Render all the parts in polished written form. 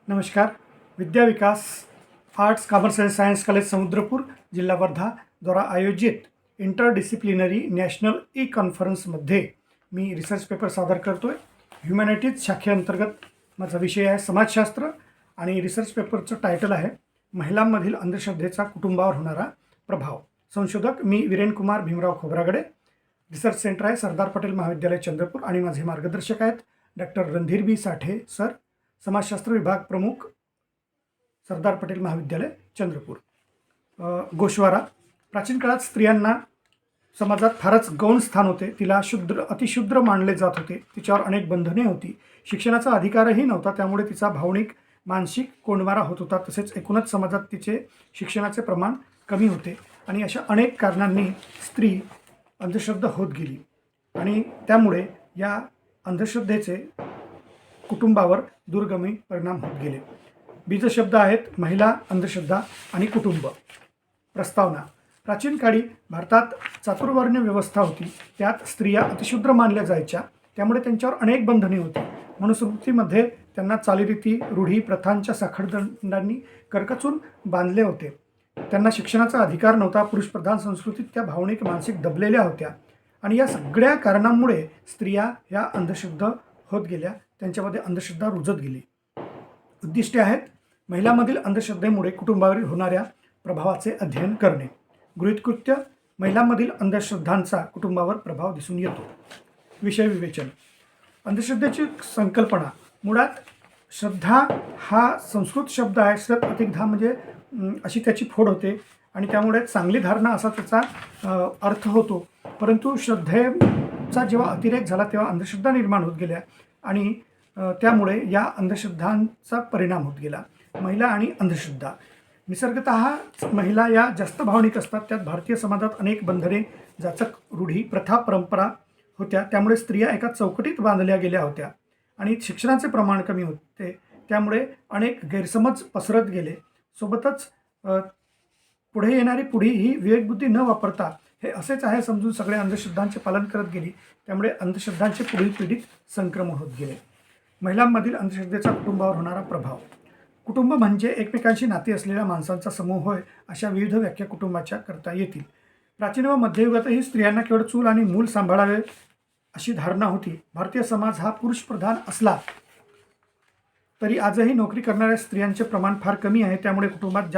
नमस्कार. Vidya Vikas arts commerce and science college Samudrapur जिल्हा वर्धा द्वारा आयोजित इंटरडिसिप्लिनरी नॅशनल ई कॉन्फरन्समध्ये मी रिसर्च पेपर सादर करतो आहे. ह्युमॅनिटीज शाखेअंतर्गत माझा विषय आहे समाजशास्त्र आणि रिसर्च पेपरचं टायटल आहे महिलांमधील अंधश्रद्धेचा कुटुंबावर होणारा प्रभाव. संशोधक मी वीरेनकुमार भीमराव खोब्रागडे. रिसर्च सेंटर आहे सरदार पटेल महाविद्यालय चंद्रपूर आणि माझे मार्गदर्शक आहेत डॉक्टर रणधीर बी साठे सर, समाजशास्त्र विभाग प्रमुख, सरदार पटेल महाविद्यालय चंद्रपूर. गोषवारा. प्राचीन काळात स्त्रियांना समाजात फारच गौण स्थान होते. तिला अतिशूद्र मानले जात होते. तिच्यावर अनेक बंधने होती. शिक्षणाचा अधिकारही नव्हता. त्यामुळे तिचा भावनिक मानसिक कोंडमारा होत होता. तसेच एकूणच समाजात तिचे शिक्षणाचे प्रमाण कमी होते आणि अशा अनेक कारणांनी स्त्री अंधश्रद्धा होत गेली आणि त्यामुळे या अंधश्रद्धेचे कुटुंबावर दूरगामी परिणाम होत गेले. बीजशब्द आहेत महिला, अंधश्रद्धा आणि कुटुंब. प्रस्तावना. प्राचीन काळी भारतात चातुर्वर्ण्य व्यवस्था होती. त्यात स्त्रिया अतिशूद्र मानल्या जायच्या. त्यामुळे त्यांच्यावर अनेक बंधने होती. मनुस्मृतीमध्ये त्यांना चालीरीती, रूढी, प्रथांच्या साखळदंडांनी करकचून बांधले होते. त्यांना शिक्षणाचा अधिकार नव्हता. पुरुषप्रधान संस्कृतीत त्या भावनिक मानसिक दबलेल्या होत्या आणि या सगळ्या कारणांमुळे स्त्रिया ह्या अंधश्रद्ध होत गेल्या. त्यांच्यामध्ये अंधश्रद्धा रुजत गेली. उद्दिष्टे आहेत महिलांमधील अंधश्रद्धेमुळे कुटुंबावरील होणाऱ्या प्रभावाचे अध्ययन करणे. गृहीतकृत्य. महिलांमधील अंधश्रद्धांचा कुटुंबावर प्रभाव दिसून येतो. विषय विवेचन. अंधश्रद्धेची संकल्पना. मुळात श्रद्धा हा संस्कृत शब्द आहे. श्रद्ध अधिक धा म्हणजे अशी त्याची फोड होते आणि त्यामुळे चांगली धारणा असा त्याचा अर्थ होतो. परंतु श्रद्धेचा जेव्हा अतिरेक झाला तेव्हा अंधश्रद्धा निर्माण होत गेल्या आणि त्यामुळे या अंधश्रद्धांचा परिणाम होत गेला. महिला आणि अंधश्रद्धा. निसर्गतः महिला या जास्त भावनिक असतात. त्यात भारतीय समाजात अनेक बंधने, जाचक, रूढी, प्रथा, परंपरा होत्या. त्यामुळे स्त्रिया एका चौकटीत बांधल्या गेल्या होत्या आणि शिक्षणाचे प्रमाण कमी होते. त्यामुळे अनेक गैरसमज पसरत गेले. सोबतच पुढे येणारी पिढी ही विवेकबुद्धी न वापरता हे असेच आहे समजून सगळ्या अंधश्रद्धांचे पालन करत गेली. त्यामुळे अंधश्रद्धांचे पुढील पिढीत संक्रमण होत गेले. महिलांमधील अंधश्रद्धेचा कुटुंबावर होणारा प्रभाव. कुटुंब म्हणजे एकमेकांशी नाती असलेल्या माणसांचा समूह होय. अशा विविध व्याख्या कुटुंबाच्या करता येतील. प्राचीन व मध्ययुगातही स्त्रियांना केवळ चूल आणि मूल सांभाळावे अशी धारणा होती. भारतीय समाज हा पुरुषप्रधान असला तरी आजही नोकरी करणाऱ्या स्त्रियांचे प्रमाण फार कमी आहे. त्यामुळे कुटुंबात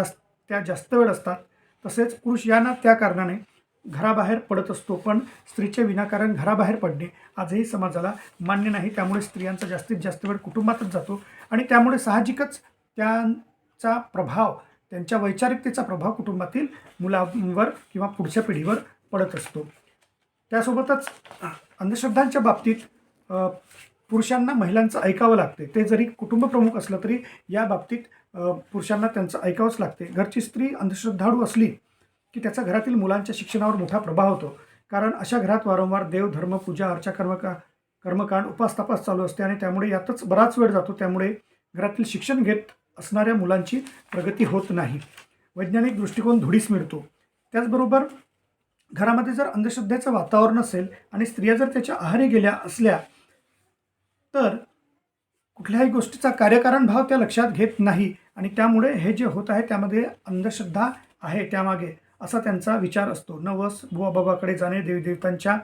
त्या जास्त वेळ असतात. तसेच पुरुष यांना त्या कारणाने घराबाहेर पडत असतो. पण स्त्रीचे विनाकारण घराबाहेर पडणे आजही समाजाला मान्य नाही. त्यामुळे स्त्रियांचा जास्तीत जास्त वेळ कुटुंबातच जातो आणि त्यामुळे साहजिकच त्यांचा प्रभाव, त्यांच्या वैचारिकतेचा प्रभाव कुटुंबातील मुलांवर किंवा पुढच्या पिढीवर पडत असतो. त्यासोबतच अंधश्रद्धांच्या बाबतीत पुरुषांना महिलांचं ऐकावं लागते. ते जरी कुटुंब प्रमुख असलं तरी या बाबतीत पुरुषांना त्यांचं ऐकावंच लागते. घरची स्त्री अंधश्रद्धाळू असली की त्याचा घरातील मुलांच्या शिक्षणावर मोठा प्रभाव होतो. कारण अशा घरात वारंवार देव, धर्म, पूजा, अर्चा, कर्मकांड, उपासतापास चालू असते आणि त्यामुळे यातच बराच वेळ जातो. त्यामुळे घरातील शिक्षण घेत असणाऱ्या मुलांची प्रगती होत नाही. वैज्ञानिक दृष्टिकोन धुळीस मिळतो. त्याचबरोबर घरामध्ये जर अंधश्रद्धेचं वातावरण असेल आणि स्त्रिया जर त्याच्या आहारी गेल्या असल्या तर कुठल्याही गोष्टीचा कार्यकारण भाव त्या लक्षात घेत नाही आणि त्यामुळे हे जे होत आहे त्यामध्ये अंधश्रद्धा आहे त्यामागे असा त्यांचा विचार असतो. नवस, बुवा बाबाकडे जाणे, देवदेवतांच्या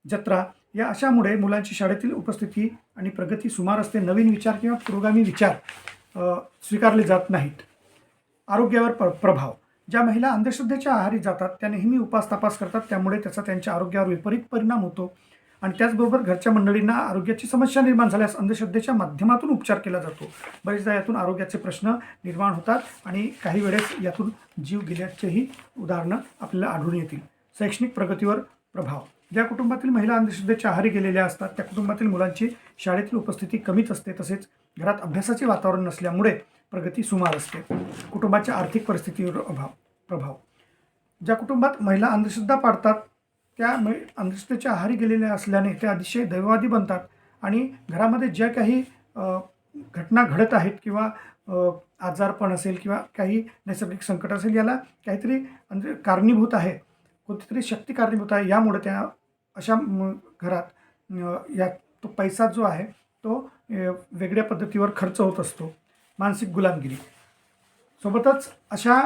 जत्रा या अशामुळे मुलांची शाळेतील उपस्थिती आणि प्रगती सुमार असते. नवीन विचार किंवा पुरोगामी विचार स्वीकारले जात नाहीत. आरोग्यावर प्रभाव. ज्या महिला अंधश्रद्धेच्या आहारी जातात त्या नेहमी उपास-तपास करतात. त्यामुळे त्याचा त्यांच्या आरोग्यावर विपरीत परिणाम होतो आणि त्याचबरोबर घरच्या मंडळींना आरोग्याची समस्या निर्माण झाल्यास अंधश्रद्धेच्या माध्यमातून उपचार केला जातो. बरेचदा यातून आरोग्याचे प्रश्न निर्माण होतात आणि काही वेळेस यातून जीव गेल्याचेही उदाहरणं आपल्याला आढळून येतील. शैक्षणिक प्रगतीवर प्रभाव. ज्या कुटुंबातील महिला अंधश्रद्धेच्या आहारी गेलेल्या असतात त्या कुटुंबातील मुलांची शाळेतील उपस्थिती कमीच असते. तसेच घरात अभ्यासाचे वातावरण नसल्यामुळे प्रगती सुमार असते. कुटुंबाच्या आर्थिक परिस्थितीवर प्रभाव. ज्या कुटुंबात महिला अंधश्रद्धा पाळतात त्या अंधश्रद्धेच्या आहारी गेलेल्या असल्याने ते अतिशय दैववादी बनतात आणि घरामध्ये ज्या काही घटना घडत आहेत किंवा आजारपण असेल किंवा काही नैसर्गिक संकट असेल याला काहीतरी कारणीभूत आहे, कोणतीतरी शक्ती कारणीभूत आहे. यामुळे त्या अशा घरात तो पैसा जो आहे तो वेगळ्या पद्धतीवर खर्च होत असतो. मानसिक गुलामगिरी. सोबतच अशा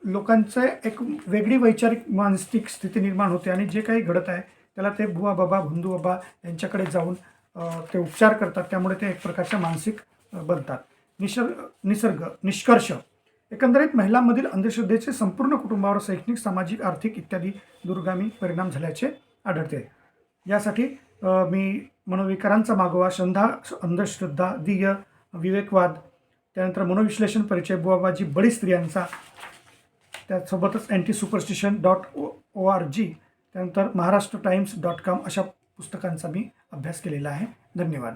लोकांचं एक वेगळी वैचारिक मानसिक स्थिती निर्माण होते आणि जे काही घडत आहे त्याला ते बुवा बाबा भंदू बाबा यांच्याकडे जाऊन ते उपचार करतात. त्यामुळे ते एक प्रकारच्या मानसिक बनतात. निष्कर्ष एकंदरीत महिलांमधील अंधश्रद्धेचे संपूर्ण कुटुंबावर शैक्षणिक सामाजिक आर्थिक इत्यादी दूरगामी परिणाम झाल्याचे आढळते. यासाठी मी मनोविकारांचा मागोवा, अंधश्रद्धा, दिय, विवेकवाद, त्यानंतर मनोविश्लेषण परिचय, बुवाबाजी बळी स्त्रियांचा, त्यासोबतच anti-superstition.org, त्यानंतर महाराष्ट्र टाइम्स.com अशा पुस्तकांचा मी अभ्यास केलेला आहे. धन्यवाद.